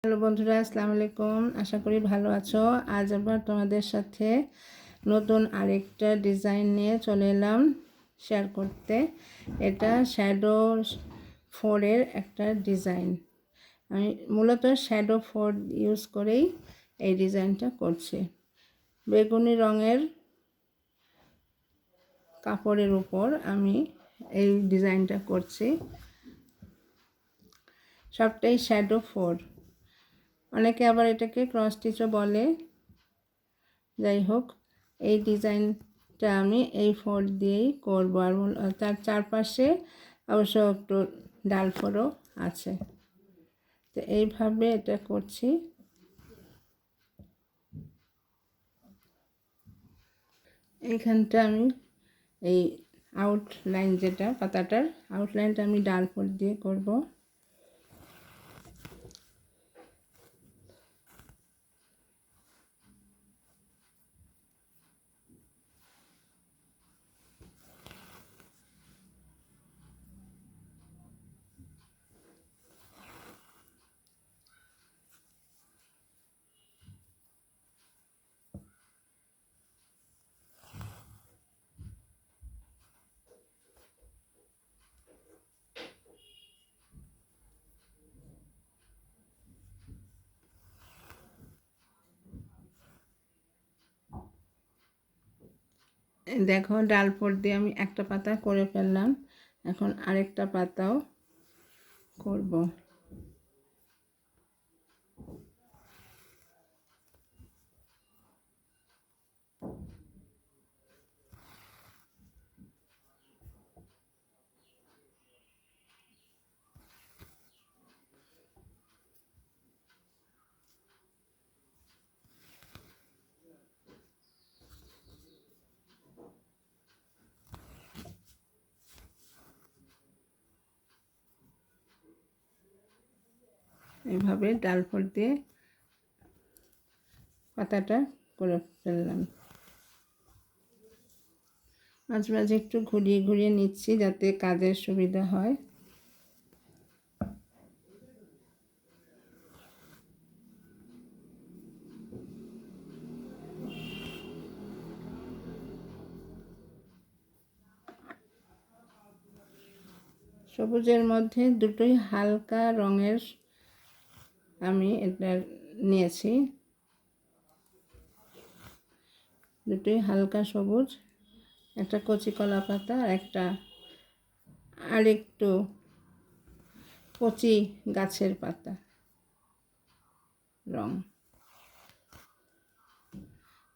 Hello বন্ধুরা, আসসালামু আলাইকুম। আশা করি ভালো আছো। আজ আবার তোমাদের সাথে নতুন আরেকটা ডিজাইন নিয়ে চলে এলাম শেয়ার করতে। এটা শ্যাডো 4-এর একটা ডিজাইন। আমি মূলত শ্যাডো 4 ইউজ করেই এই ডিজাইনটা করছি। বেগুনি রঙের কাপড়ের উপর আমি এই ডিজাইনটা করছি। সবটাই শ্যাডো 4। অনেকে আবার এটাকে ক্রস স্টিচও বলে। যাই হোক, এই ডিজাইনটা আমি এই 4 দিয়েই করবো। আর তার চারপাশে অবশ্য একটু ডাল ফোরও আছে। তো এইভাবে এটা করছি। এইখানটা আমি এই আউটলাইন, যেটা পাতাটার আউটলাইনটা আমি ডাল ফোর দিয়ে করব। দেখো, ডাল ফোর দিয়ে আমি একটা পাতা করে ফেললাম। এখন আরেকটা পাতাও করব। এইভাবে ডাল ফোর দিয়ে পাতাটা করে ফেললাম। মাঝে মাঝে একটু ঘুরিয়ে ঘুরিয়ে নিচ্ছি যাতে কাজের সুবিধা হয়। সবুজের মধ্যে দুটোই হালকা রঙের আমি এটা নিয়েছি। দুটোই হালকা সবুজ, একটা কচি কলা পাতা আর একটা আরেকটু কচি গাছের পাতা রং।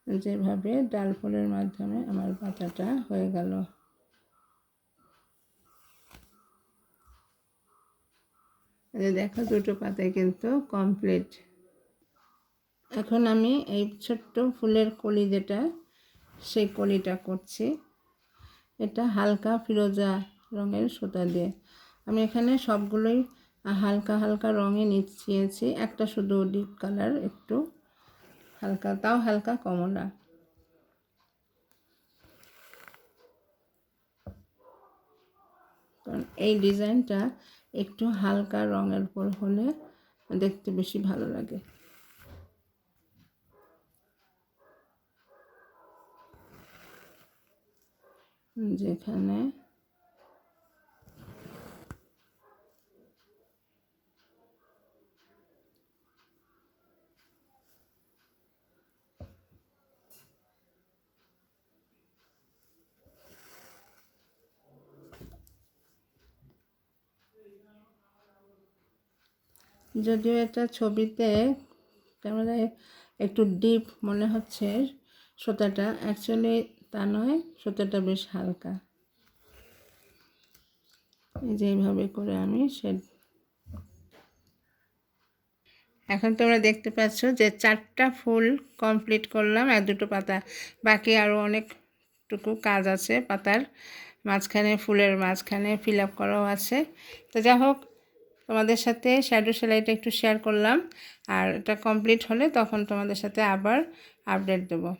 যেভাবে ডাল ফুলের মাধ্যমে আমার পাতাটা হয়ে গেল। দেখো, দুটো পাতায় কিন্তু কমপ্লিট। এখন আমি এই ছোট্ট ফুলের কলি, যেটা সেই কলিটা করছি। এটা হালকা ফিরোজা রঙের সুতা দিয়ে। আমি এখানে সবগুলোই হালকা হালকা রঙে নিচ্ছি। একটা শুধু ডিপ কালার, একটু হালকা, তাও হালকা কমলা। কারণ এই ডিজাইনটা একটু হালকা রঙের উপর হলে দেখতে বেশি ভালো লাগে। যেখানে যদিও এটা ছবিতে ক্যামেরায় একটু ডিপ মনে হচ্ছে সুতাটা, অ্যাকচুয়ালি তা নয়, সুতাটা বেশ হালকা। যেইভাবে করে আমি এখন তোমরা দেখতে পাচ্ছ যে 4টা ফুল কমপ্লিট করলাম, আর দুটো পাতা বাকি। আরও অনেকটুকু কাজ আছে পাতার মাঝখানে, ফুলের মাঝখানে ফিল আপ করাও আছে। তো যাই হোক, তোমাদের সাথে শ্যাডো সেলাইটা একটু শেয়ার করলাম। আর এটা কমপ্লিট হলে তখন তোমাদের সাথে আবার আপডেট দেবো।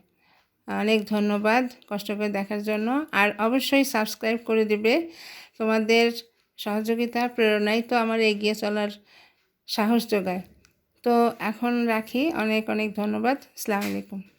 অনেক ধন্যবাদ কষ্ট করে দেখার জন্য। আর অবশ্যই সাবস্ক্রাইব করে দিবে। তোমাদের সহযোগিতা, প্রেরণাই তো আমার এগিয়ে চলার সাহস যোগায়। তো এখন রাখি, অনেক অনেক ধন্যবাদ। আসসালামু আলাইকুম।